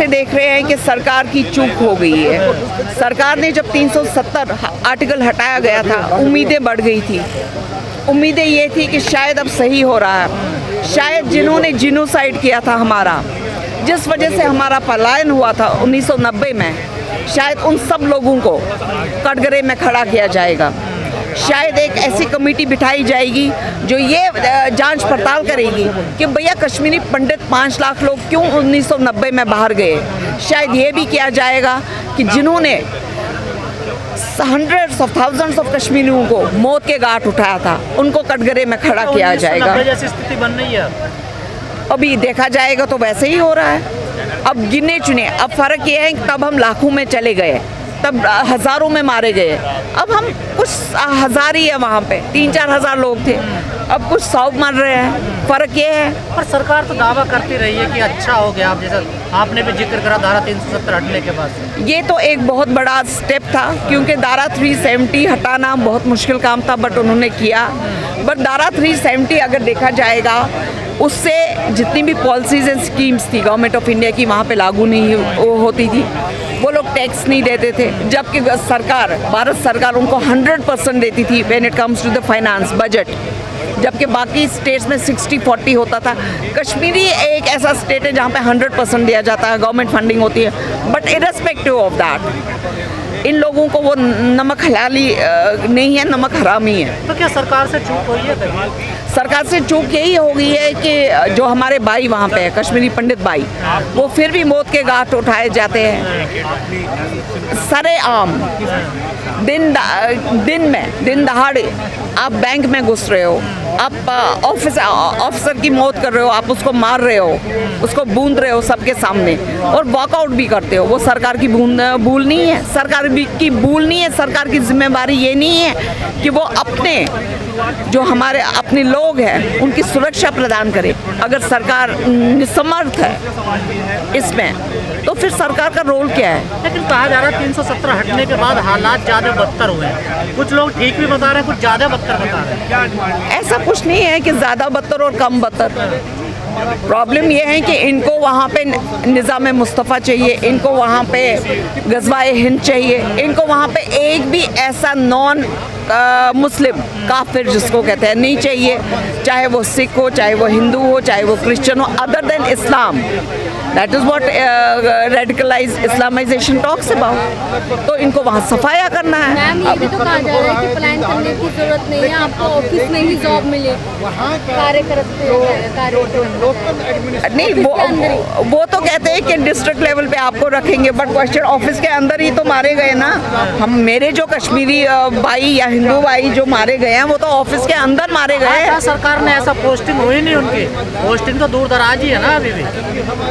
से देख रहे हैं कि सरकार की चूक हो गई है। सरकार ने जब 370 आर्टिकल हटाया गया था, उम्मीदें बढ़ गई थी। उम्मीदें ये थी कि शायद अब सही हो रहा है। शायद जिन्होंने जिनोसाइड किया था हमारा, जिस वजह से हमारा पलायन हुआ था 1990 में, शायद उन सब लोगों को कटघरे में खड़ा किया जाएगा। शायद एक ऐसी कमेटी बिठाई जाएगी जो ये जांच पड़ताल करेगी कि भैया कश्मीरी पंडित 5 लाख लोग क्यों 1990 में बाहर गए। शायद ये भी किया जाएगा कि जिन्होंने hundreds of thousands of कश्मीरियों को मौत के घाट उठाया था, उनको कटघरे में खड़ा किया जाएगा। जैसी स्थिति बन रही है अभी देखा जाएगा तो वैसे ही हो रहा है। अब गिने चुने, अब फर्क ये है कि तब हम लाखों में चले गए, तब हज़ारों में मारे गए। अब हम कुछ हज़ार ही है, वहाँ पे 3-4 हज़ार लोग थे, अब कुछ 100 मर रहे हैं। फ़र्क ये है। पर सरकार तो दावा करती रही है कि अच्छा हो गया। आप जैसा आपने भी जिक्र करा धारा 370 हटने के बाद, ये तो एक बहुत बड़ा स्टेप था, क्योंकि धारा 370 हटाना बहुत मुश्किल काम था, बट उन्होंने किया। बट धारा 370 अगर देखा जाएगा, उससे जितनी भी पॉलिसीज़ एंड स्कीम्स थी गवर्नमेंट ऑफ इंडिया की, वहाँ पे लागू नहीं होती थी। वो लोग टैक्स नहीं देते थे, जबकि सरकार, भारत सरकार उनको 100% देती थी when it comes to the finance budget, जबकि बाकी स्टेट्स में 60-40 होता था। कश्मीरी एक ऐसा स्टेट है जहाँ पे 100% दिया जाता है, गवर्नमेंट फंडिंग होती है। बट इररिस्पेक्टिव ऑफ दैट, इन लोगों को वो नमक हलाली नहीं है, नमक हरामी है। तो क्या सरकार से चूक हुई है? सरकार से चूक यही हो गई है कि जो हमारे भाई वहाँ पे है, कश्मीरी पंडित भाई, वो फिर भी मौत के घाट उठाए जाते हैं सरेआम। दिन दहाड़े आप बैंक में घुस रहे हो, आप ऑफिसर की मौत कर रहे हो, आप उसको मार रहे हो, उसको बूंद रहे हो सबके सामने, और वॉकआउट भी करते हो। वो सरकार की भूल नहीं है, सरकार की भूल नहीं है। सरकार की जिम्मेदारी ये नहीं है कि वो अपने जो हमारे अपने लोग हैं उनकी सुरक्षा प्रदान करे। अगर सरकार निसमर्थ है इसमें, तो फिर सरकार का रोल क्या है? लेकिन कहा जा रहा है 370 हटने के बाद हालात ज़्यादा बदतर हुए हैं। कुछ लोग ठीक भी बता रहे हैं, कुछ ज़्यादा बदतर बता रहे हैं। ऐसा कुछ नहीं है कि ज़्यादा बदतर और कम बदतर। प्रॉब्लम ये है कि इनको वहाँ पे निज़ाम मुस्तफ़ा चाहिए, इनको वहाँ पे गज़वाए हिंद चाहिए, इनको वहाँ पे एक भी ऐसा नॉन मुस्लिम काफिर जिसको कहते हैं नहीं चाहिए, चाहे वो सिख हो, चाहे वो हिंदू हो, चाहे वो क्रिश्चियन हो, other than Islam. That is what radicalise Islamisation talks about. तो इनको वहाँ सफाया करना है। मैम, ये भी तो कहा जा रहा है कि प्लान करने की जरूरत नहीं है, आपको ऑफिस में ही जॉब मिले, नहीं, वो तो कहते हैं कि डिस्ट्रिक्ट लेवल पे आपको रखेंगे, बट क्वेश्चन ऑफिस के अंदर ही तो मारे गए ना। हम मेरे जो कश्मीरी भाई या हिंदू भाई जो मारे गए हैं, वो तो ऑफिस के अंदर मारे गए हैं। सरकार ने ऐसा पोस्टिंग हुई नहीं, उनकी पोस्टिंग तो दूर दराज ही है ना अभी भी।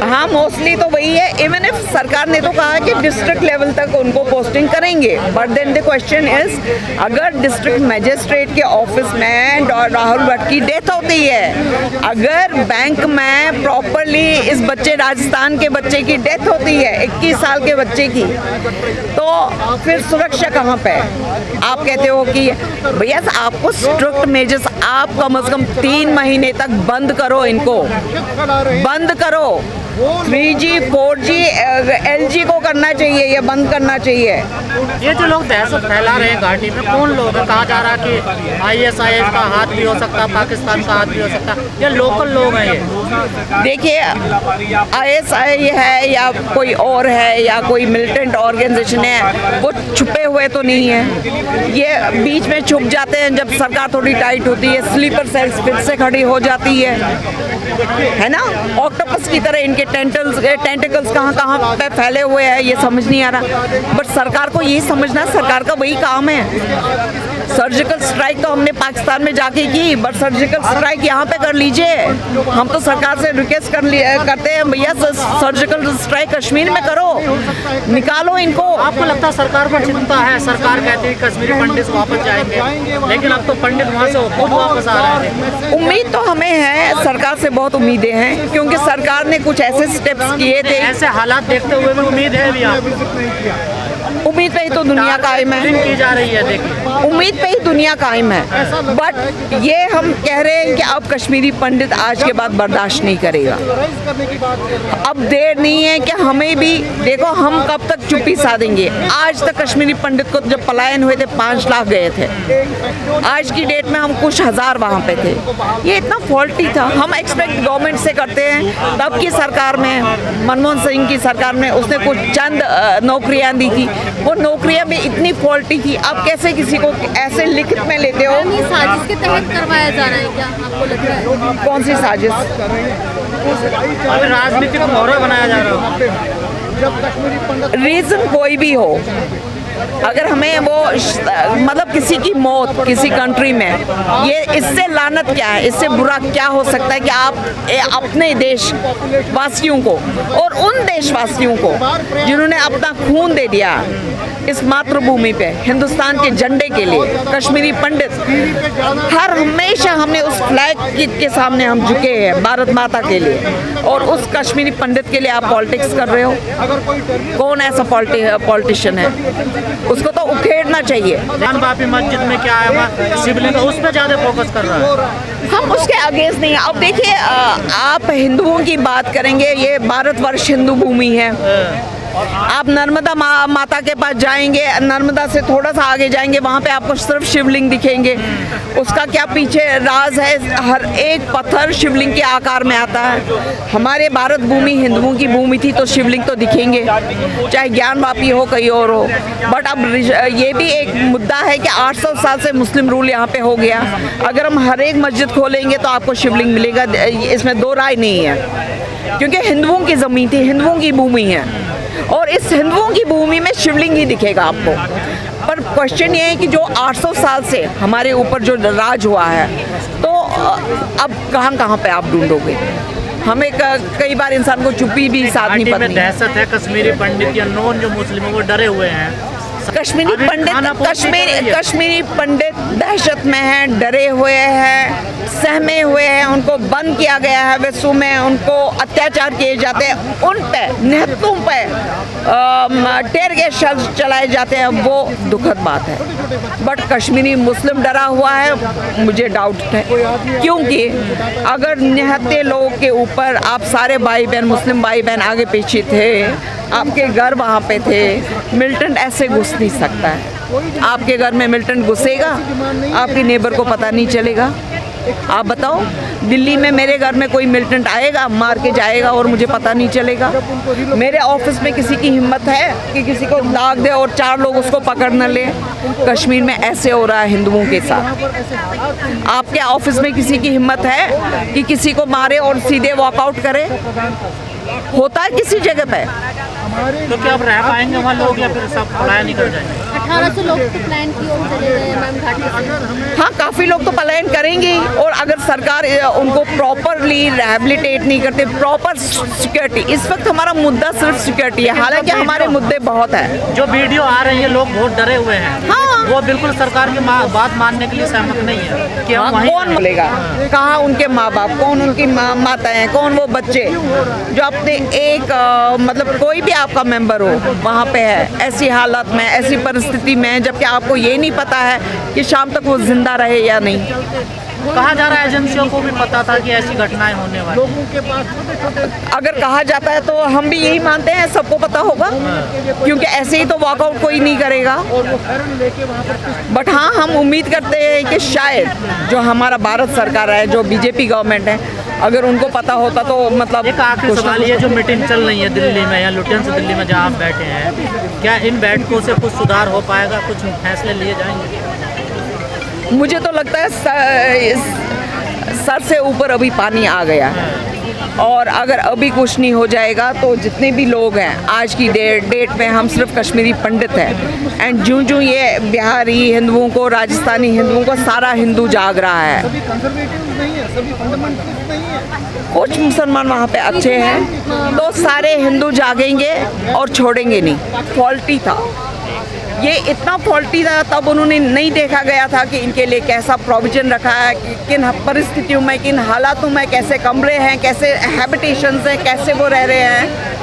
हाँ, मोस्टली तो वही है। इवन इफ सरकार ने तो कहा कि डिस्ट्रिक्ट लेवल तक उनको पोस्टिंग करेंगे, but then the question is, अगर डिस्ट्रिक्ट मजिस्ट्रेट के ऑफिस में राहुल भट्ट की डेथ होती है, अगर बैंक में प्रॉपरली इस बच्चे राजस्थान के बच्चे की डेथ होती है, 21 साल के बच्चे की, तो फिर सुरक्षा कहाँ पे है? आप कहते हो कि भैया आपको स्ट्रिक्ट मेजर्स, आप कम से कम 3 महीने तक बंद करो, इनको बंद करो। 3G 4G LG को करना चाहिए, ये बंद करना चाहिए। ये जो लोग दहशत फैला रहे हैं घाटी में, कौन लोग हैं? कहा जा रहा है कि ISIS का हाथ भी हो सकता है, पाकिस्तान का हाथ भी हो सकता है, या लोकल लोग हैं ये? देखिए, ISI है या कोई और है या कोई मिलिटेंट ऑर्गेनाइजेशन है, वो छुपे हुए तो नहीं है। ये बीच में छुप जाते हैं जब सरकार थोड़ी टाइट होती है, स्लीपर सेल्स फिर से खड़ी हो जाती है ना। ऑक्टोपस की तरह इनके टेंटिकल्स कहाँ पे फैले हुए हैं, ये समझ नहीं आ रहा। बट सरकार को यही समझना, सरकार का वही काम है। सर्जिकल स्ट्राइक तो हमने पाकिस्तान में जाके की, बट सर्जिकल स्ट्राइक यहाँ पे कर लीजिए। हम तो सरकार से रिक्वेस्ट करते हैं, भैया सर्जिकल स्ट्राइक कश्मीर में करो, निकालो इनको। आपको लगता है सरकार को चिंता है? सरकार कहती है कश्मीरी पंडित वापस जाएंगे, लेकिन अब तो पंडित वहाँ से खुद वापस आ रहे हैं। उम्मीद तो हमें है, सरकार से बहुत उम्मीदें हैं, क्योंकि सरकार ने कुछ ऐसे स्टेप्स किए थे। ऐसे हालात देखते हुए भी उम्मीद है भी, आप उम्मीद पे ही तो दुनिया कायम है। की जा रही है। देखिए उम्मीद पे ही दुनिया कायम है। बट ये हम कह रहे हैं कि अब कश्मीरी पंडित आज के बाद बर्दाश्त नहीं करेगा। अब देर नहीं है कि हमें भी, देखो हम कब तक चुप्पी साधेंगे। आज तक कश्मीरी पंडित को जब पलायन हुए थे 5 लाख गए थे, आज की डेट में हम कुछ हज़ार वहाँ पे थे। ये इतना फॉल्टी था। हम एक्सपेक्ट गवर्नमेंट से करते हैं, तब की सरकार में, मनमोहन सिंह की सरकार में उसने कुछ चंद नौकरियां दी थी, वो नौकरियां भी इतनी फॉल्टी थी। आप कैसे किसी को ऐसे लिखित में लेते हो? ये साजिश के तहत करवाया जा रहा है क्या, आपको लग रहा है? कौन सी साजिश? अभी राजनीतिक मोहरा बनाया जा रहा है। रीज़न कोई भी हो, अगर हमें वो मतलब किसी की मौत किसी कंट्री में, ये इससे लानत क्या है, इससे बुरा क्या हो सकता है कि आप अपने देशवासियों को और उन देशवासियों को जिन्होंने अपना खून दे दिया इस मातृभूमि पे हिंदुस्तान के झंडे के लिए, कश्मीरी पंडित हर हमेशा हमने उस फ्लैग के सामने हम झुके हैं भारत माता के लिए, और उस कश्मीरी पंडित के लिए आप पॉलिटिक्स कर रहे हो। कौन ऐसा पॉलिटिशियन है? उसको तो उखेड़ना चाहिए। बापी मस्जिद में क्या है, शिवलिंग उस पर ज्यादा फोकस कर रहा है। हम उसके अगेंस्ट नहीं है। अब देखिए, आप हिंदुओं की बात करेंगे, ये भारतवर्ष हिंदू भूमि है। आप नर्मदा माता के पास जाएंगे, नर्मदा से थोड़ा सा आगे जाएंगे, वहाँ पे आपको सिर्फ शिवलिंग दिखेंगे। उसका क्या पीछे राज है? हर एक पत्थर शिवलिंग के आकार में आता है। हमारे भारत भूमि हिंदुओं की भूमि थी तो शिवलिंग तो दिखेंगे, चाहे ज्ञानवापी हो कहीं और हो। बट अब ये भी एक मुद्दा है कि 800 साल से मुस्लिम रूल यहाँ पे हो गया। अगर हम हर एक मस्जिद खोलेंगे तो आपको शिवलिंग मिलेगा, इसमें दो राय नहीं है, क्योंकि हिंदुओं की ज़मीन थी, हिंदुओं की भूमि है, और इस हिंदुओं की भूमि में शिवलिंग ही दिखेगा आपको। पर क्वेश्चन ये है कि जो 800 साल से हमारे ऊपर जो राज हुआ है, तो अब कहाँ पे आप ढूंढोगे? हमें कई बार इंसान को चुप्पी भी साधनी पड़ती है। दहशत है, कश्मीरी पंडित या नॉन जो मुस्लिम है वो डरे हुए हैं। कश्मीरी पंडित दहशत में हैं, डरे हुए हैं, सहमे हुए हैं, उनको बंद किया गया है विश्व में, उनको अत्याचार किए जाते हैं, उन पे निहत्तों पे टेर गैस चलाए जाते हैं। वो दुखद बात है। बट कश्मीरी मुस्लिम डरा हुआ है, मुझे डाउट है, क्योंकि अगर निहत्ते लोगों के ऊपर आप सारे भाई बहन, मुस्लिम भाई बहन आगे पीछे थे, आपके घर वहाँ पे थे, मिलिटेंट ऐसे घुस नहीं सकता है। आपके घर में मिलिटेंट घुसेगा, आपके नेबर को पता नहीं चलेगा। आप बताओ, दिल्ली में मेरे घर में कोई मिलिटेंट आएगा, मार के जाएगा और मुझे पता नहीं चलेगा? मेरे ऑफिस में किसी की हिम्मत है कि किसी को दाग दे और 4 लोग उसको पकड़ न ले? कश्मीर में ऐसे हो रहा है हिंदुओं के साथ। आपके ऑफिस में किसी की हिम्मत है कि किसी को मारे और सीधे वॉकआउट करे? होता है किसी जगह पे? तो क्या अब रह पाएंगे वहाँ लोग, या फिर सब पलायन नहीं कर जाएंगे? 1800 लोग तो पलायन की ओर चले गए मैम घाटी से। हाँ, काफ़ी लोग तो पलायन करेंगे, और अगर सरकार उनको प्रॉपरली रिहैबिलिटेट नहीं करते, प्रॉपर सिक्योरिटी, इस वक्त हमारा मुद्दा सिर्फ सिक्योरिटी है, हालांकि हमारे मुद्दे बहुत है। जो वीडियो आ रही है, लोग बहुत डरे हुए हैं। हाँ, वो बिल्कुल सरकार की बात मानने के लिए सहमत नहीं है कि हम कौन बोलेगा? कहाँ उनके माँ बाप, कौन उनकी माताएं, कौन वो बच्चे जो अपने एक मतलब कोई भी आपका मेंबर हो वहाँ पे है ऐसी हालत में, ऐसी परिस्थिति में, जबकि आपको ये नहीं पता है कि शाम तक वो जिंदा रहे या नहीं। कहा जा रहा है एजेंसियों को भी पता था कि ऐसी घटनाएं होने वाली लोगों के पास। अगर कहा जाता है तो हम भी यही मानते हैं सबको पता होगा, क्योंकि ऐसे ही तो वॉकआउट कोई नहीं करेगा। बट हाँ, हम उम्मीद करते हैं कि शायद जो हमारा भारत सरकार है, जो बीजेपी गवर्नमेंट है, अगर उनको पता होता तो मतलब। एक आखिरी सवाल, ये जो मीटिंग चल रही है दिल्ली में या लुटियंस दिल्ली में जहाँ आप बैठे हैं, क्या इन बैठकों से कुछ सुधार हो पाएगा, कुछ फैसले लिए जाएंगे? मुझे तो लगता है सर से ऊपर अभी पानी आ गया है, और अगर अभी कुछ नहीं हो जाएगा तो जितने भी लोग हैं आज की डेट में, हम सिर्फ कश्मीरी पंडित हैं, एंड जो ये बिहारी हिंदुओं को, राजस्थानी हिंदुओं को, सारा हिंदू जाग रहा है। कुछ मुसलमान वहाँ पे अच्छे हैं, तो सारे हिंदू जागेंगे और छोड़ेंगे नहीं। फॉल्टी था ये, इतना फॉल्टी था, तब उन्होंने नहीं देखा गया था कि इनके लिए कैसा प्रोविजन रखा है, कि किन परिस्थितियों में, किन हालातों में, कैसे कमरे हैं, कैसे हैबिटेशंस हैं, कैसे वो रह रहे हैं।